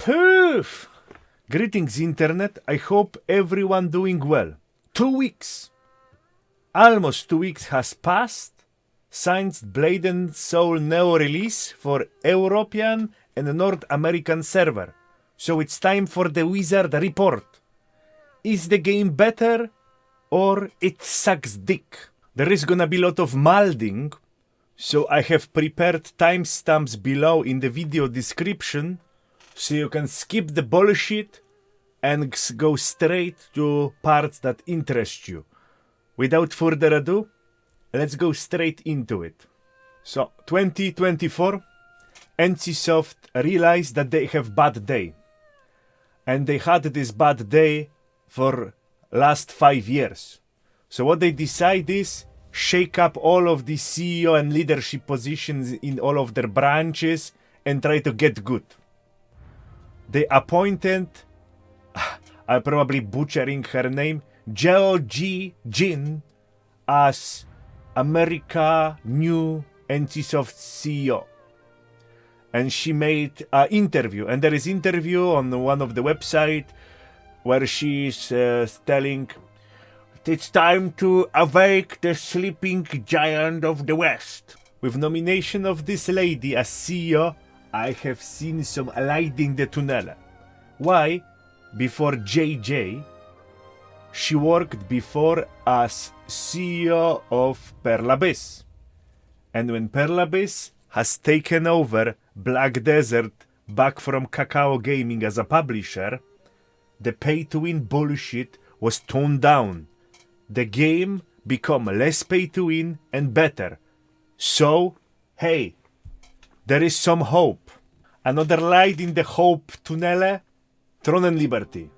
Poof! Greetings, Internet. I hope everyone doing well. 2 weeks. Almost 2 weeks has passed since Blade and Soul Neo release for European and North American server. So it's time for the Wizard report. Is the game better or it sucks dick? There is gonna be a lot of malding, so I have prepared timestamps below in the video description so you can skip the bullshit and go straight to parts that interest you. Without further ado, let's go straight into it. So, 2024, NCSoft realized that they have bad day. And they had this bad day for last 5 years. So what they decide is shake up all of the CEO and leadership positions in all of their branches and try to get good. They appointed, I'm probably butchering her name, Jeo Ji Jin as America new NCSoft CEO. And she made an interview, and there is interview on one of the website where she's telling, it's time to awake the sleeping giant of the West. With nomination of this lady as CEO, I have seen some light in the tunnel. Why? Before JJ, she worked before as CEO of Pearl Abyss. And when Pearl Abyss has taken over Black Desert back from Kakao Gaming as a publisher, the pay-to-win bullshit was toned down. The game become less pay-to-win and better. So, hey, there is some hope. Another light in the hope tunnel, Throne and Liberty.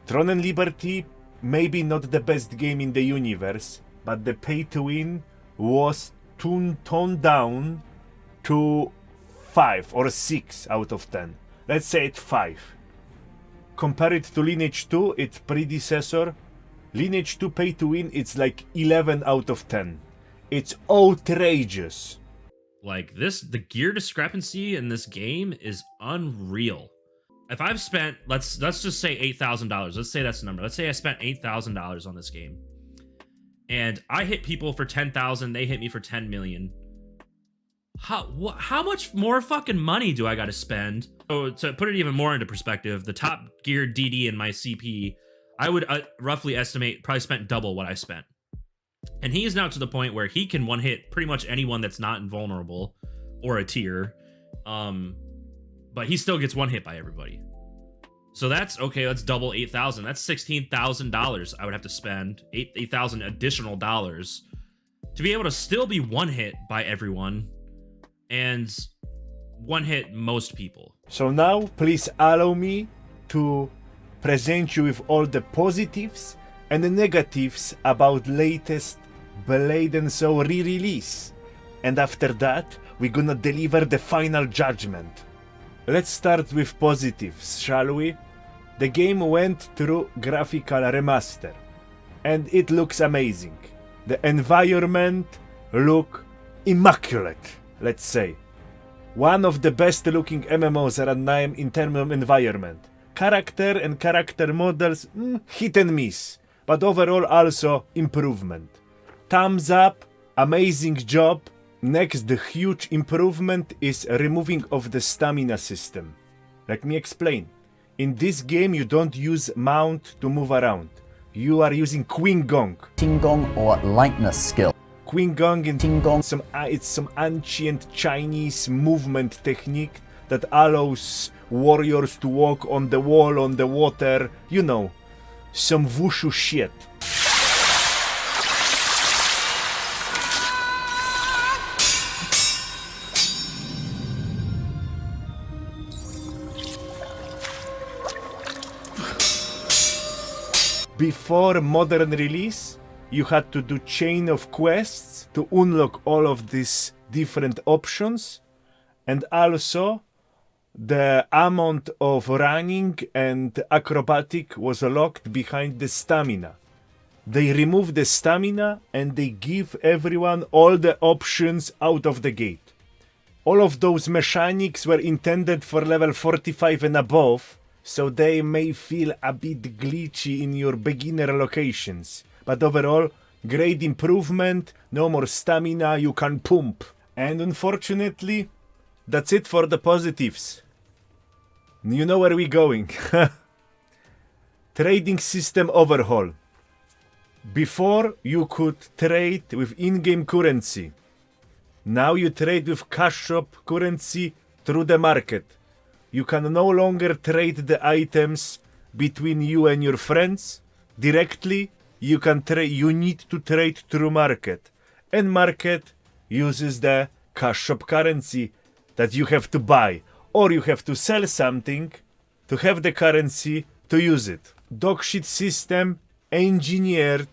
Throne and Liberty, maybe not the best game in the universe, but the pay-to-win was toned down to 5 or 6 out of 10. Let's say it's 5. Compare it to Lineage 2, its predecessor. Lineage 2 pay to win, it's like 11 out of 10. It's outrageous. Like the gear discrepancy in this game is unreal. If I've spent, let's just say $8,000. Let's say that's the number. Let's say I spent $8,000 on this game. And I hit people for 10,000, they hit me for 10 million. How much more fucking money do I got to spend? So to put it even more into perspective, the top gear DD in my CP, I would roughly estimate probably spent double what I spent. And he is now to the point where he can one hit pretty much anyone that's not invulnerable or a tier. But he still gets one hit by everybody. So that's okay. Let's double 8,000. That's $16,000 I would have to spend, 8,000 additional dollars to be able to still be one hit by everyone and one hit most people. So now, please allow me to present you with all the positives and the negatives about latest Blade and Soul re-release. And after that, we're gonna deliver the final judgment. Let's start with positives, shall we? The game went through graphical remaster, and it looks amazing. The environment look immaculate, let's say. One of the best looking MMOs at Nine in terms of environment. Character and character models, hit and miss, but overall also improvement. Thumbs up, amazing job. Next, the huge improvement is removing of the stamina system. Let me explain. In this game, you don't use mount to move around. You are using Queen Gong. Ting Gong or lightness skill. Queen Gong in Ting Gong. It's some ancient Chinese movement technique that allows warriors to walk on the wall, on the water, you know, some wushu shit. Before modern release, you had to do chain of quests to unlock all of these different options, and also the amount of running and acrobatic was locked behind the stamina. They remove the stamina and they give everyone all the options out of the gate. All of those mechanics were intended for level 45 and above, so they may feel a bit glitchy in your beginner locations. But overall, great improvement, no more stamina, you can pump. And unfortunately, that's it for the positives. You know where we're going. Trading system overhaul. Before, you could trade with in-game currency. Now you trade with cash shop currency through the market. You can no longer trade the items between you and your friends directly. You need to trade through market. And market uses the cash shop currency that you have to buy. Or you have to sell something to have the currency to use it. Dogshit system engineered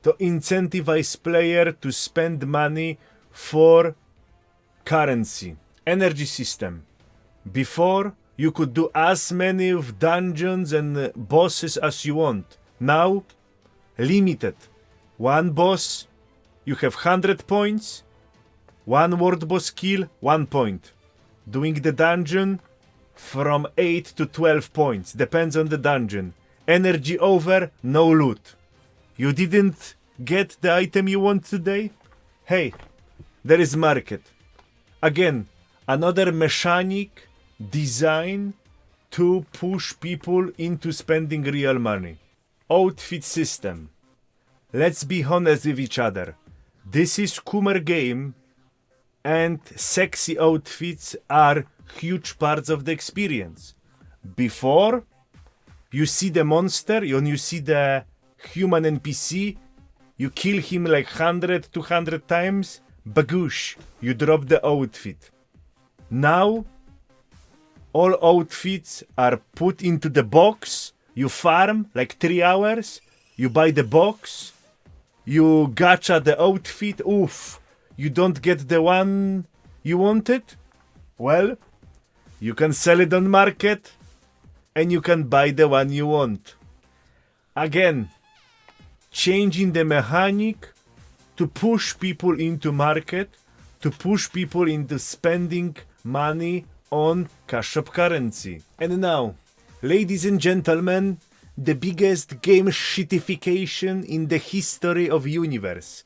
to incentivize player to spend money for currency. Energy system. Before, you could do as many of dungeons and bosses as you want. Now, limited. One boss, you have 100 points. One world boss kill, 1 point. Doing the dungeon, from 8 to 12 points. Depends on the dungeon. Energy over, no loot. You didn't get the item you want today? Hey, there is market. Again, another mechanic designed to push people into spending real money. Outfit system. Let's be honest with each other. This is Coomer game, and sexy outfits are huge parts of the experience. Before, you see the monster, when you see the human NPC, you kill him like 100, 200 times, bagoosh, you drop the outfit. Now, all outfits are put into the box, you farm like 3 hours, you buy the box, you gacha the outfit, oof, you don't get the one you wanted? Well, you can sell it on market, and you can buy the one you want. Again, changing the mechanic to push people into market, to push people into spending money on cash shop currency. And now, ladies and gentlemen, the biggest game shitification in the history of universe.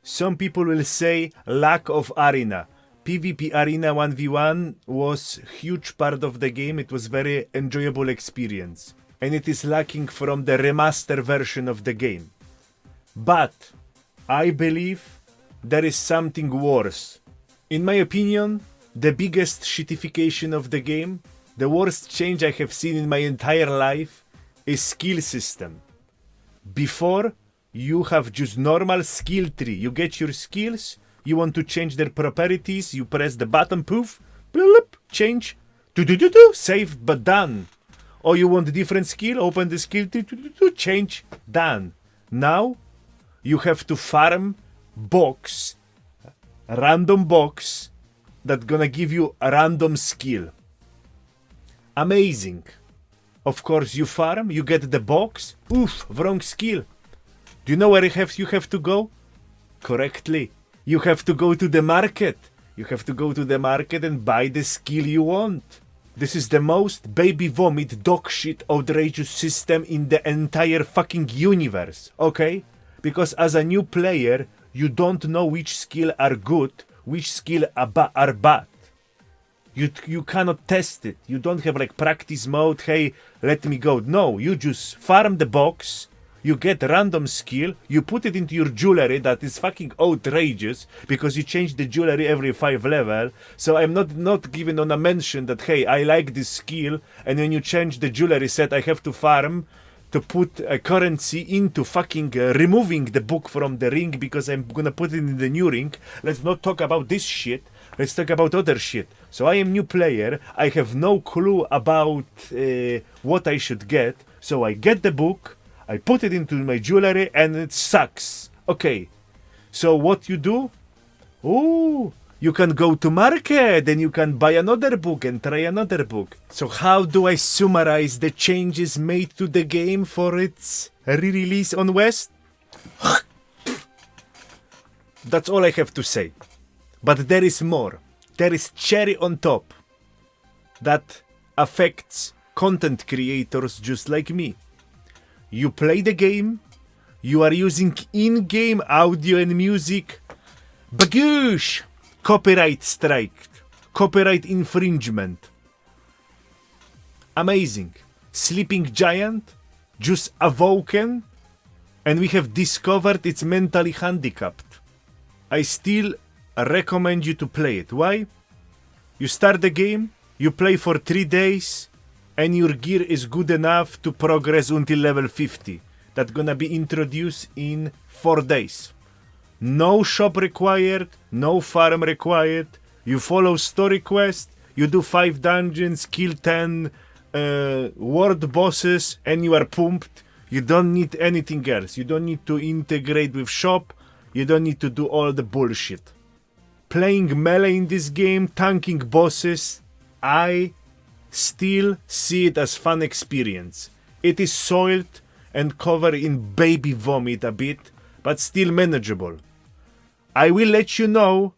Some people will say lack of arena. PvP arena 1v1 was huge part of the game. It was very enjoyable experience. And it is lacking from the remaster version of the game. But I believe there is something worse. In my opinion, the biggest shitification of the game, the worst change I have seen in my entire life, is skill system. Before, you have just normal skill tree. You get your skills, you want to change their properties, you press the button, poof, bloop, change, save, but done. Or you want a different skill, open the skill tree, change, done. Now, you have to farm box, random box, that gonna give you a random skill. Amazing. Of course, you farm, you get the box, oof, wrong skill. Do you know where you have to go? Correctly. You have to go to the market. You have to go to the market and buy the skill you want. This is the most baby vomit dog shit outrageous system in the entire fucking universe, okay? Because as a new player, you don't know which skill are good, which skill are bad. You cannot test it. You don't have like practice mode, hey, let me go. No, you just farm the box, you get random skill, you put it into your jewelry that is fucking outrageous because you change the jewelry every 5 level. So I'm not giving on a mention that, hey, I like this skill, and when you change the jewelry set, I have to farm to put a currency into fucking removing the book from the ring because I'm gonna put it in the new ring. Let's not talk about this shit. Let's talk about other shit. So I am new player. I have no clue about what I should get. So I get the book, I put it into my jewelry, and it sucks. Okay. So what you do? Ooh, you can go to market and you can buy another book and try another book. So how do I summarize the changes made to the game for its re-release on West? That's all I have to say. But there is more. there is cherry on top that affects content creators just like me. You play the game, you are using in-game audio and music. Bagoosh! Copyright strike. Copyright infringement. Amazing. Sleeping giant just awoken, and we have discovered it's mentally handicapped. I still recommend you to play it. Why? You start the game, you play for 3 days, and your gear is good enough to progress until level 50. That's gonna be introduced in 4 days. No shop required, no farm required. You follow story quest, you do 5 dungeons, kill 10 world bosses, and you are pumped. You don't need anything else. You don't need to integrate with shop. You don't need to do all the bullshit. Playing melee in this game, tanking bosses, I still see it as fun experience. It is soiled and covered in baby vomit a bit, but still manageable. I will let you know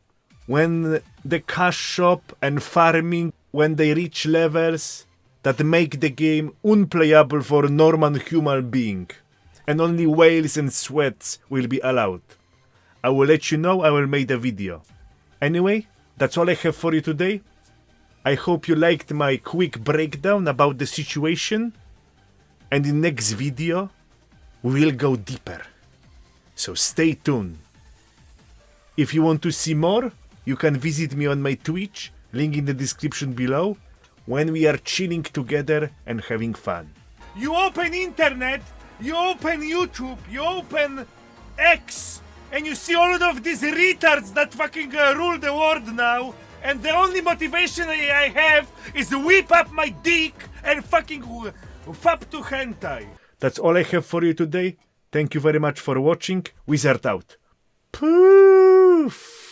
when the cash shop and farming, when they reach levels that make the game unplayable for a normal human being, and only whales and sweats will be allowed. I will let you know, I will make the video. Anyway, that's all I have for you today. I hope you liked my quick breakdown about the situation, and in next video, we will go deeper. So stay tuned. If you want to see more, you can visit me on my Twitch, link in the description below, when we are chilling together and having fun. You open internet, you open YouTube, you open X, and you see all of these retards that fucking rule the world now, and the only motivation I have is to whip up my dick and fucking fap to hentai. That's all I have for you today. Thank you very much for watching. Wizard out. Poof!